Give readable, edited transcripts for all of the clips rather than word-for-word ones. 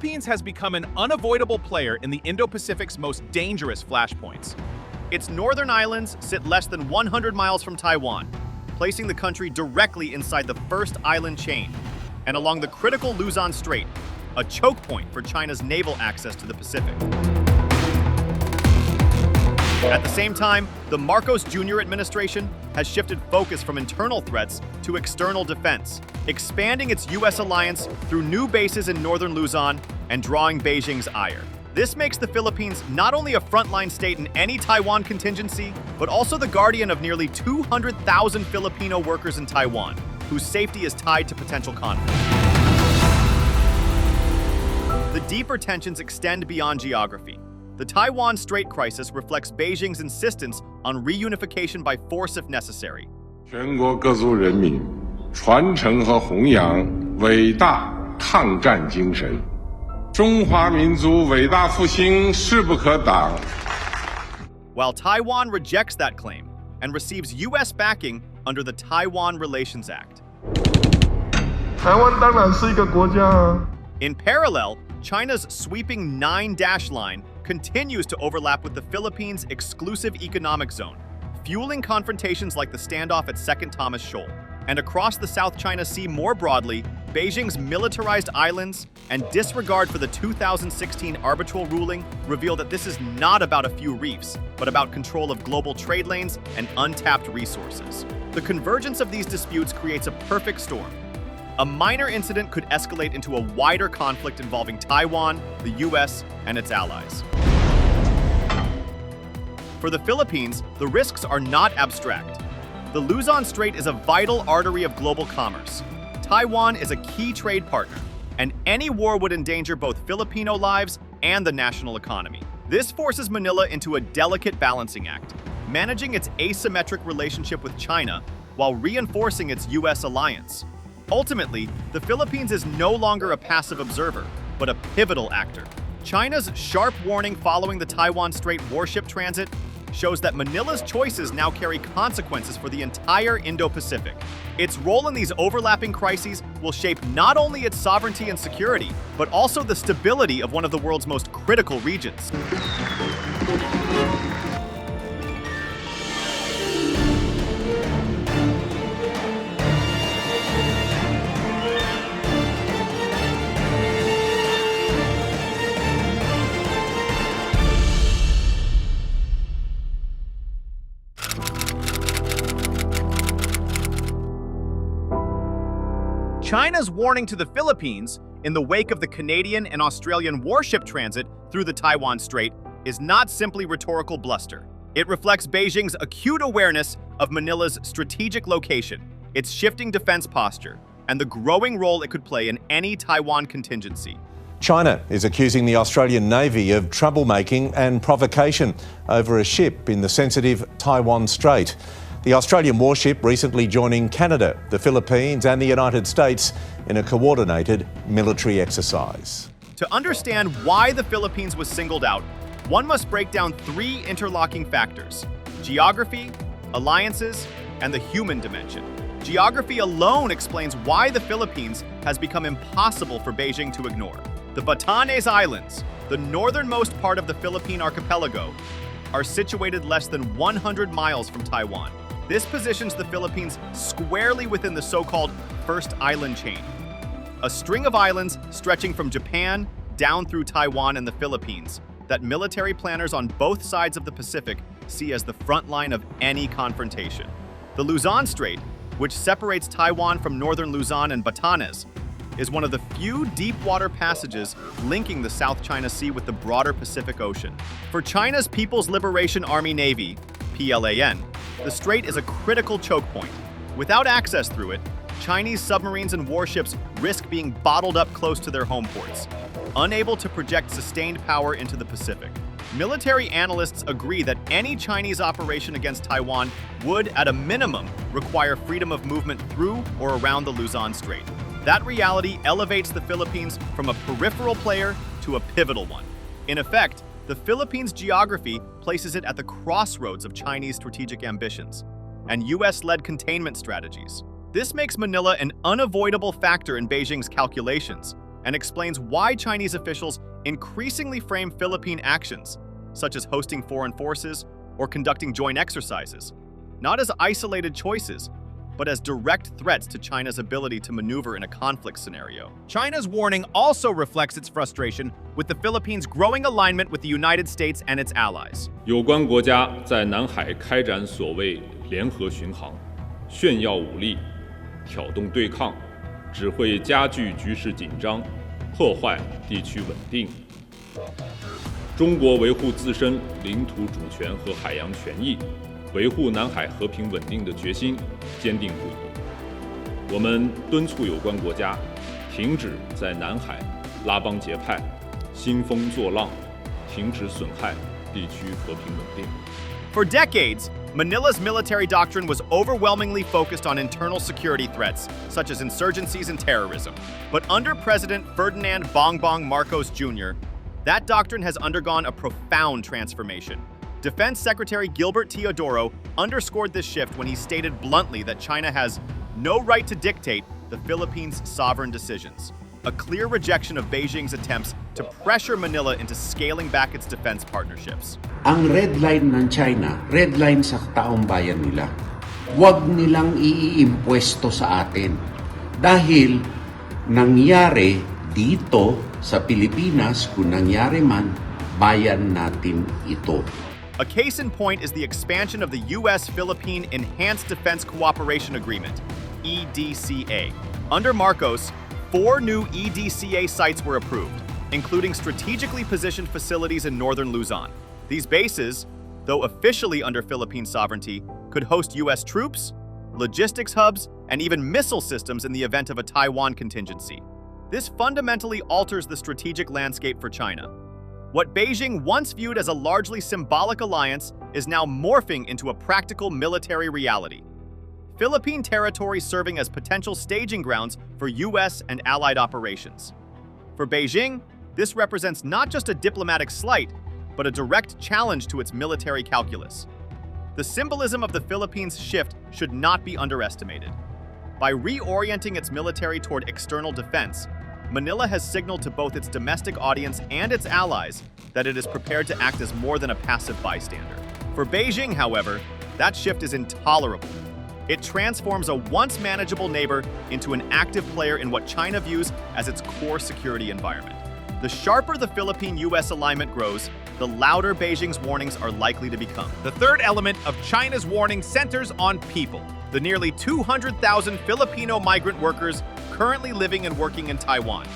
Philippines has become an unavoidable player in the Indo-Pacific's most dangerous flashpoints. Its northern islands sit less than 100 miles from Taiwan, placing the country directly inside the first island chain, and along the critical Luzon Strait, a choke point for China's naval access to the Pacific. At the same time, the Marcos Jr. administration has shifted focus from internal threats to external defense, expanding its U.S. alliance through new bases in northern Luzon and drawing Beijing's ire. This makes the Philippines not only a frontline state in any Taiwan contingency, but also the guardian of nearly 200,000 Filipino workers in Taiwan, whose safety is tied to potential conflict. The deeper tensions extend beyond geography. The Taiwan Strait crisis reflects Beijing's insistence on reunification by force if necessary. 全国各族人民传承和弘扬伟大抗战精神，中华民族伟大复兴势不可挡。 While Taiwan rejects that claim and receives U.S. backing under the Taiwan Relations Act. 台湾当然是一个国家啊。 In parallel, China's sweeping 9-dash line continues to overlap with the Philippines' exclusive economic zone, fueling confrontations like the standoff at Second Thomas Shoal. And across the South China Sea more broadly, Beijing's militarized islands and disregard for the 2016 arbitral ruling reveal that this is not about a few reefs, but about control of global trade lanes and untapped resources. The convergence of these disputes creates a perfect storm. A minor incident could escalate into a wider conflict involving Taiwan, the US, and its allies. For the Philippines, the risks are not abstract. The Luzon Strait is a vital artery of global commerce. Taiwan is a key trade partner, and any war would endanger both Filipino lives and the national economy. This forces Manila into a delicate balancing act, managing its asymmetric relationship with China while reinforcing its US alliance. Ultimately, the Philippines is no longer a passive observer, but a pivotal actor. China's sharp warning following the Taiwan Strait warship transit shows that Manila's choices now carry consequences for the entire Indo-Pacific. Its role in these overlapping crises will shape not only its sovereignty and security, but also the stability of one of the world's most critical regions. China's warning to the Philippines in the wake of the Canadian and Australian warship transit through the Taiwan Strait is not simply rhetorical bluster. It reflects Beijing's acute awareness of Manila's strategic location, its shifting defense posture, and the growing role it could play in any Taiwan contingency. China is accusing the Australian Navy of troublemaking and provocation over a ship in the sensitive Taiwan Strait. The Australian warship recently joining Canada, the Philippines and the United States in a coordinated military exercise. To understand why the Philippines was singled out, one must break down three interlocking factors: geography, alliances, and the human dimension. Geography alone explains why the Philippines has become impossible for Beijing to ignore. The Batanes Islands, the northernmost part of the Philippine archipelago, are situated less than 100 miles from Taiwan. This positions the Philippines squarely within the so-called First Island Chain, a string of islands stretching from Japan down through Taiwan and the Philippines that military planners on both sides of the Pacific see as the front line of any confrontation. The Luzon Strait, which separates Taiwan from northern Luzon and Batanes, is one of the few deep-water passages linking the South China Sea with the broader Pacific Ocean. For China's People's Liberation Army Navy, PLAN, the strait is a critical choke point. Without access through it, Chinese submarines and warships risk being bottled up close to their home ports, unable to project sustained power into the Pacific. Military analysts agree that any Chinese operation against Taiwan would, at a minimum, require freedom of movement through or around the Luzon Strait. That reality elevates the Philippines from a peripheral player to a pivotal one. In effect, the Philippines' geography places it at the crossroads of Chinese strategic ambitions and US-led containment strategies. This makes Manila an unavoidable factor in Beijing's calculations, and explains why Chinese officials increasingly frame Philippine actions, such as hosting foreign forces or conducting joint exercises, not as isolated choices, but as direct threats to China's ability to maneuver in a conflict scenario. China's warning also reflects its frustration with the Philippines' growing alignment with the United States and its allies. 有关国家在南海开展所谓联合巡航，炫耀武力，挑动对抗，只会加剧局势紧张，破坏地区稳定。中国维护自身领土主权和海洋权益，维护南海和平稳定的决心坚定不移。我们敦促有关国家停止在南海拉帮结派、兴风作浪，停止损害地区和平稳定。For decades, Manila's military doctrine was overwhelmingly focused on internal security threats, such as insurgencies and terrorism. But under President Ferdinand Bongbong Marcos Jr., that doctrine has undergone a profound transformation. Defense Secretary Gilbert Teodoro underscored this shift when he stated bluntly that China has no right to dictate the Philippines' sovereign decisions, a clear rejection of Beijing's attempts to pressure Manila into scaling back its defense partnerships. Ang red line ng China, red line sa taong bayan nila. Huwag nilang iimpwesto sa atin. Dahil nangyari dito sa Pilipinas, kung nangyari man, bayan natin ito. A case in point is the expansion of the U.S.-Philippine Enhanced Defense Cooperation Agreement, EDCA. Under Marcos, 4 new EDCA sites were approved, including strategically positioned facilities in northern Luzon. These bases, though officially under Philippine sovereignty, could host U.S. troops, logistics hubs, and even missile systems in the event of a Taiwan contingency. This fundamentally alters the strategic landscape for China. What Beijing once viewed as a largely symbolic alliance is now morphing into a practical military reality. Philippine territory serving as potential staging grounds for U.S. and allied operations. For Beijing, this represents not just a diplomatic slight, but a direct challenge to its military calculus. The symbolism of the Philippines' shift should not be underestimated. By reorienting its military toward external defense, Manila has signaled to both its domestic audience and its allies that it is prepared to act as more than a passive bystander. For Beijing, however, that shift is intolerable. It transforms a once manageable neighbor into an active player in what China views as its core security environment. The sharper the Philippine-U.S. alignment grows, the louder Beijing's warnings are likely to become. The third element of China's warning centers on people, the nearly 200,000 Filipino migrant workers currently living and working in Taiwan.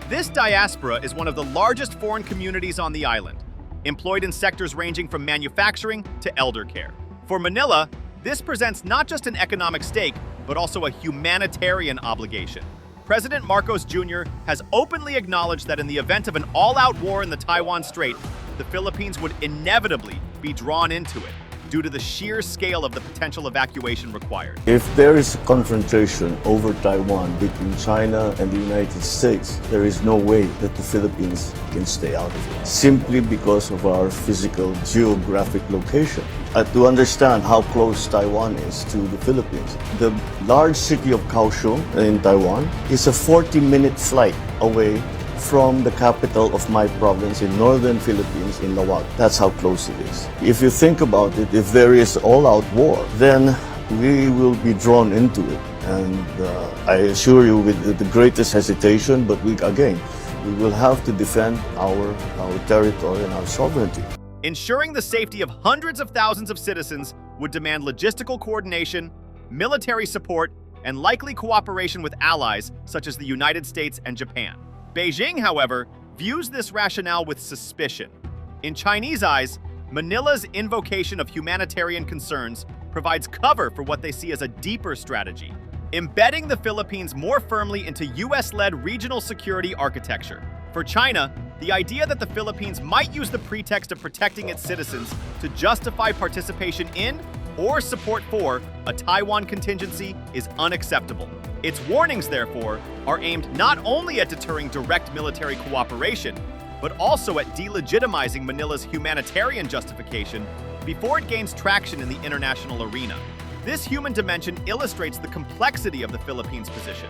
This diaspora is one of the largest foreign communities on the island, employed in sectors ranging from manufacturing to elder care. For Manila, this presents not just an economic stake, but also a humanitarian obligation. President Marcos Jr. has openly acknowledged that in the event of an all-out war in the Taiwan Strait, the Philippines would inevitably be drawn into it due to the sheer scale of the potential evacuation required. If there is a confrontation over Taiwan between China and the United States, there is no way that the Philippines can stay out of it, simply because of our physical geographic location. To understand how close Taiwan is to the Philippines, the large city of Kaohsiung in Taiwan is a 40-minute flight away from the capital of my province in northern Philippines, in Lawag. That's how close it is. If you think about it, if there is all-out war, then we will be drawn into it. And I assure you with the greatest hesitation, but we will have to defend our territory and our sovereignty. Ensuring the safety of hundreds of thousands of citizens would demand logistical coordination, military support, and likely cooperation with allies such as the United States and Japan. Beijing, however, views this rationale with suspicion. In Chinese eyes, Manila's invocation of humanitarian concerns provides cover for what they see as a deeper strategy, embedding the Philippines more firmly into U.S.-led regional security architecture. For China, the idea that the Philippines might use the pretext of protecting its citizens to justify participation in or support for a Taiwan contingency is unacceptable. Its warnings, therefore, are aimed not only at deterring direct military cooperation, but also at delegitimizing Manila's humanitarian justification before it gains traction in the international arena. This human dimension illustrates the complexity of the Philippines' position.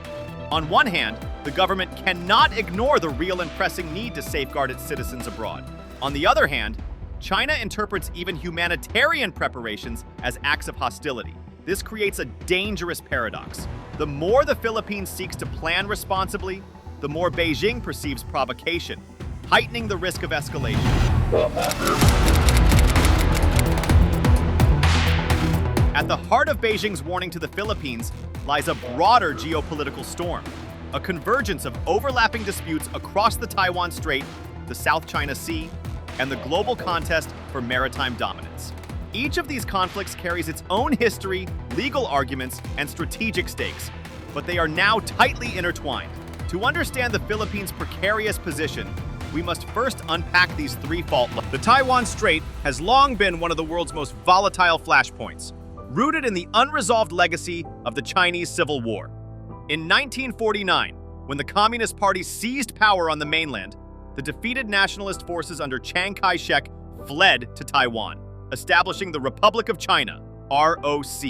On one hand, The government cannot ignore the real and pressing need to safeguard its citizens abroad. On the other hand, China interprets even humanitarian preparations as acts of hostility. This creates a dangerous paradox. The more the Philippines seeks to plan responsibly, the more Beijing perceives provocation, heightening the risk of escalation. At the heart of Beijing's warning to the Philippines lies a broader geopolitical storm, a convergence of overlapping disputes across the Taiwan Strait, the South China Sea, and the global contest for maritime dominance. Each of these conflicts carries its own history, legal arguments, and strategic stakes, but they are now tightly intertwined. To understand the Philippines' precarious position, we must first unpack these three fault lines. The Taiwan Strait has long been one of the world's most volatile flashpoints, rooted in the unresolved legacy of the Chinese Civil War. In 1949, when the Communist Party seized power on the mainland, the defeated nationalist forces under Chiang Kai-shek fled to Taiwan, establishing the Republic of China, ROC.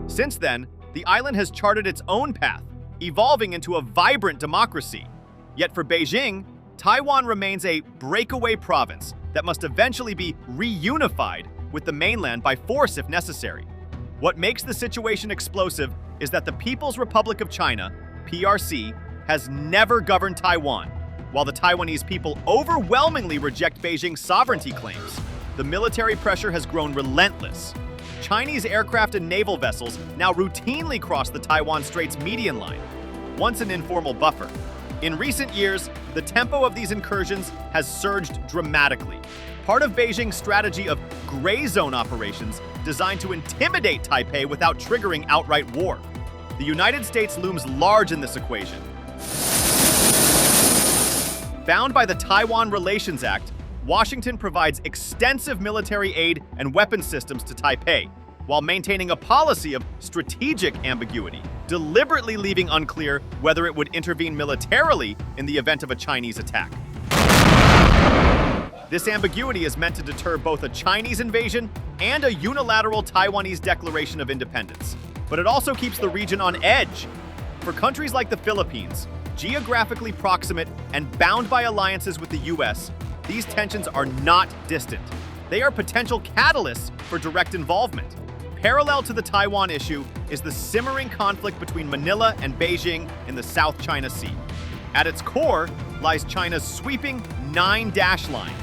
Since then, the island has charted its own path, evolving into a vibrant democracy. Yet for Beijing, Taiwan remains a breakaway province that must eventually be reunified with the mainland by force if necessary. What makes the situation explosive is that the People's Republic of China, PRC, has never governed Taiwan, while the Taiwanese people overwhelmingly reject Beijing's sovereignty claims. The military pressure has grown relentless. Chinese aircraft and naval vessels now routinely cross the Taiwan Strait's median line, once an informal buffer. In recent years, the tempo of these incursions has surged dramatically, part of Beijing's strategy of gray zone operations designed to intimidate Taipei without triggering outright war. The United States looms large in this equation. Bound by the Taiwan Relations Act, Washington provides extensive military aid and weapons systems to Taipei, while maintaining a policy of strategic ambiguity, deliberately leaving unclear whether it would intervene militarily in the event of a Chinese attack. This ambiguity is meant to deter both a Chinese invasion and a unilateral Taiwanese declaration of independence. But it also keeps the region on edge. For countries like the Philippines, geographically proximate and bound by alliances with the US, these tensions are not distant. They are potential catalysts for direct involvement. Parallel to the Taiwan issue is the simmering conflict between Manila and Beijing in the South China Sea. At its core lies China's sweeping 9-dash line,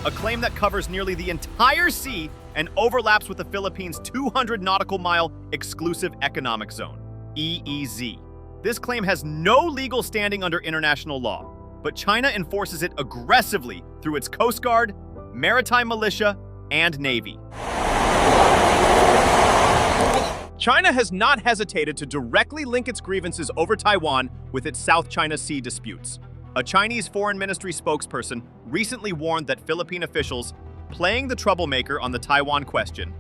a claim that covers nearly the entire sea and overlaps with the Philippines' 200 nautical mile exclusive economic zone, EEZ. This claim has no legal standing under international law, but China enforces it aggressively through its Coast Guard, maritime militia, and Navy. China has not hesitated to directly link its grievances over Taiwan with its South China Sea disputes. A Chinese Foreign Ministry spokesperson recently warned that Philippine officials playing the troublemaker on the Taiwan question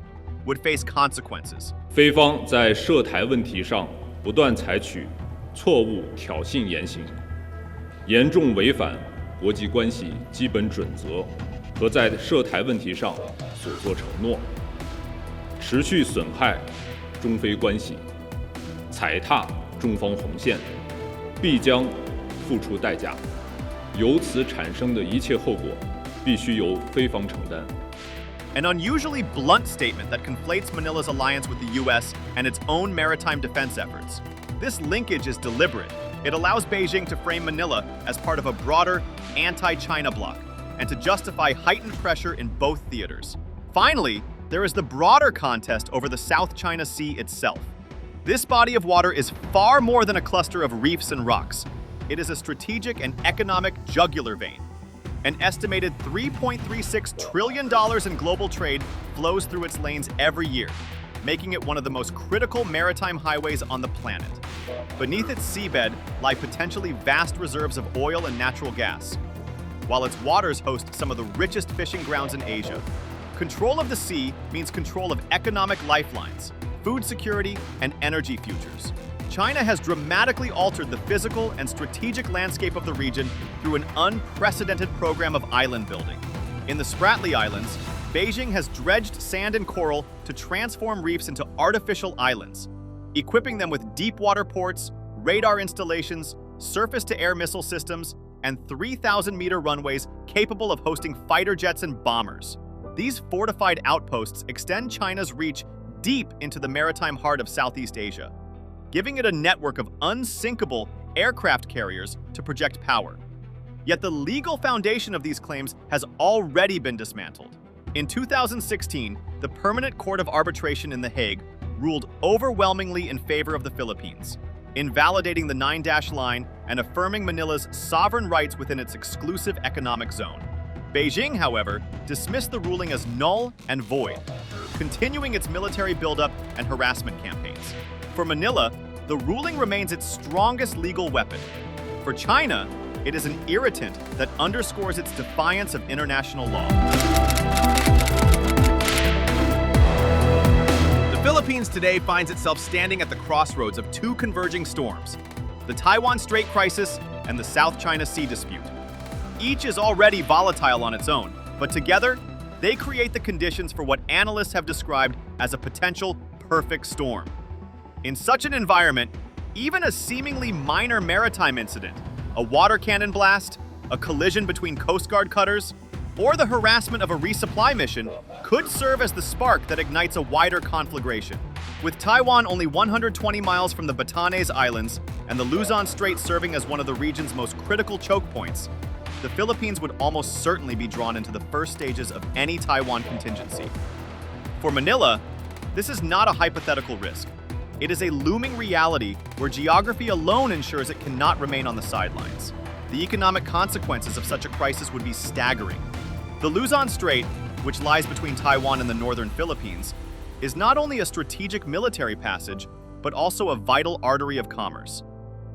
would face consequences. 菲方在涉台问题上不断采取错误挑衅言行，严重违反国际关系基本准则和在涉台问题上所作承诺，持续损害中菲关系，踩踏中方红线，必将付出代价。由此产生的一切后果，必须由菲方承担。An unusually blunt statement that conflates Manila's alliance with the US and its own maritime defense efforts. This linkage is deliberate. It allows Beijing to frame Manila as part of a broader anti-China bloc and to justify heightened pressure in both theaters. Finally, there is the broader contest over the South China Sea itself. This body of water is far more than a cluster of reefs and rocks. It is a strategic and economic jugular vein. An estimated $3.36 trillion in global trade flows through its lanes every year, making it one of the most critical maritime highways on the planet. Beneath its seabed lie potentially vast reserves of oil and natural gas, while its waters host some of the richest fishing grounds in Asia. Control of the sea means control of economic lifelines, food security, and energy futures. China has dramatically altered the physical and strategic landscape of the region through an unprecedented program of island building. In the Spratly Islands, Beijing has dredged sand and coral to transform reefs into artificial islands, equipping them with deep water ports, radar installations, surface-to-air missile systems, and 3,000-meter runways capable of hosting fighter jets and bombers. These fortified outposts extend China's reach deep into the maritime heart of Southeast Asia, giving it a network of unsinkable aircraft carriers to project power. Yet the legal foundation of these claims has already been dismantled. In 2016, the Permanent Court of Arbitration in The Hague ruled overwhelmingly in favor of the Philippines, invalidating the 9-dash line and affirming Manila's sovereign rights within its exclusive economic zone. Beijing, however, dismissed the ruling as null and void, continuing its military buildup and harassment campaigns. For Manila, the ruling remains its strongest legal weapon. For China, it is an irritant that underscores its defiance of international law. The Philippines today finds itself standing at the crossroads of two converging storms, the Taiwan Strait crisis and the South China Sea dispute. Each is already volatile on its own, but together, they create the conditions for what analysts have described as a potential perfect storm. In such an environment, even a seemingly minor maritime incident, a water cannon blast, a collision between Coast Guard cutters, or the harassment of a resupply mission could serve as the spark that ignites a wider conflagration. With Taiwan only 120 miles from the Batanes Islands and the Luzon Strait serving as one of the region's most critical choke points, the Philippines would almost certainly be drawn into the first stages of any Taiwan contingency. For Manila, this is not a hypothetical risk. It is a looming reality where geography alone ensures it cannot remain on the sidelines. The economic consequences of such a crisis would be staggering. The Luzon Strait, which lies between Taiwan and the northern Philippines, is not only a strategic military passage, but also a vital artery of commerce.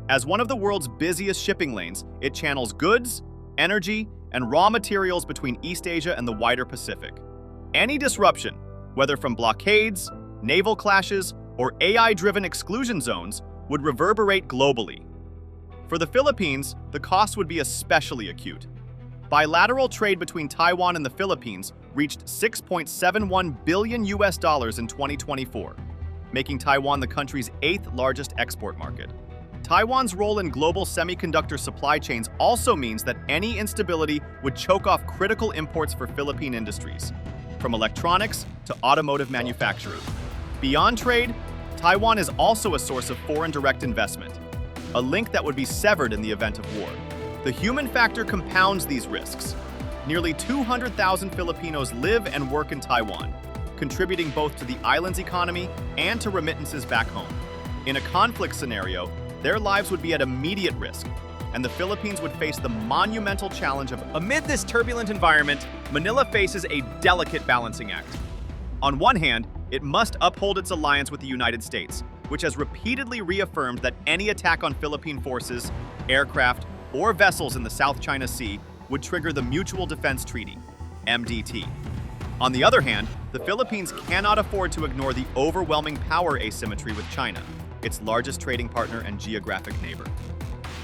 As one of the world's busiest shipping lanes, it channels goods, energy, and raw materials between East Asia and the wider Pacific. Any disruption, whether from blockades, naval clashes, or AI-driven exclusion zones, would reverberate globally. For the Philippines, the cost would be especially acute. Bilateral trade between Taiwan and the Philippines reached $6.71 billion in 2024, making Taiwan the country's 8th largest export market. Taiwan's role in global semiconductor supply chains also means that any instability would choke off critical imports for Philippine industries, from electronics to automotive manufacturing. Beyond trade, Taiwan is also a source of foreign direct investment, a link that would be severed in the event of war. The human factor compounds these risks. Nearly 200,000 Filipinos live and work in Taiwan, contributing both to the island's economy and to remittances back home. In a conflict scenario, their lives would be at immediate risk, and the Philippines would face the monumental challenge of... Amid this turbulent environment, Manila faces a delicate balancing act. On one hand, it must uphold its alliance with the United States, which has repeatedly reaffirmed that any attack on Philippine forces, aircraft, or vessels in the South China Sea would trigger the Mutual Defense Treaty, MDT. On the other hand, the Philippines cannot afford to ignore the overwhelming power asymmetry with China, its largest trading partner and geographic neighbor.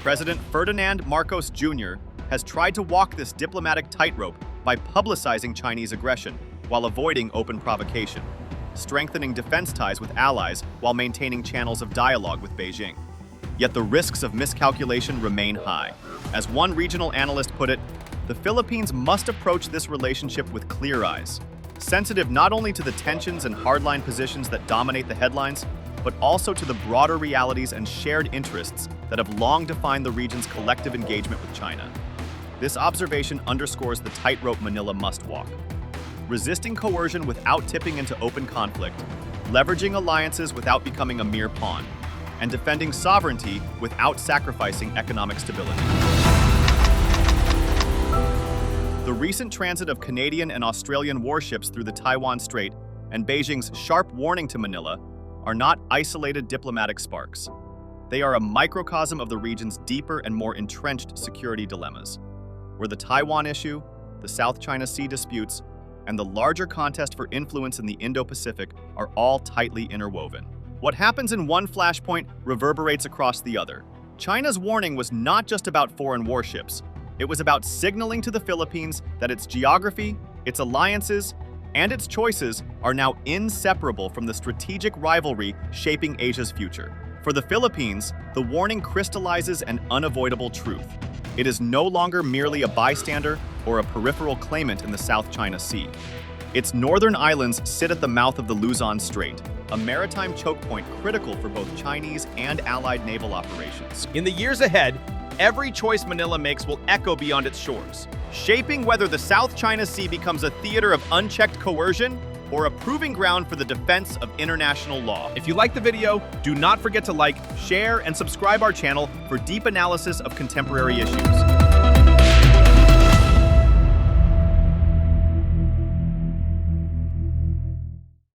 President Ferdinand Marcos Jr. has tried to walk this diplomatic tightrope by publicizing Chinese aggression while avoiding open provocation, strengthening defense ties with allies while maintaining channels of dialogue with Beijing. Yet the risks of miscalculation remain high. As one regional analyst put it, the Philippines must approach this relationship with clear eyes, sensitive not only to the tensions and hardline positions that dominate the headlines, but also to the broader realities and shared interests that have long defined the region's collective engagement with China. This observation underscores the tightrope Manila must walk. Resisting coercion without tipping into open conflict, leveraging alliances without becoming a mere pawn, and defending sovereignty without sacrificing economic stability. The recent transit of Canadian and Australian warships through the Taiwan Strait and Beijing's sharp warning to Manila are not isolated diplomatic sparks. They are a microcosm of the region's deeper and more entrenched security dilemmas, where the Taiwan issue, the South China Sea disputes, and the larger contest for influence in the Indo-Pacific are all tightly interwoven. What happens in one flashpoint reverberates across the other. China's warning was not just about foreign warships. It was about signaling to the Philippines that its geography, its alliances, and its choices are now inseparable from the strategic rivalry shaping Asia's future. For the Philippines, the warning crystallizes an unavoidable truth. It is no longer merely a bystander or a peripheral claimant in the South China Sea. Its northern islands sit at the mouth of the Luzon Strait, a maritime choke point critical for both Chinese and Allied naval operations. In the years ahead, every choice Manila makes will echo beyond its shores, Shaping whether the South China Sea becomes a theater of unchecked coercion or a proving ground for the defense of international law. If you like the video, do not forget to like, share, and subscribe our channel for deep analysis of contemporary issues.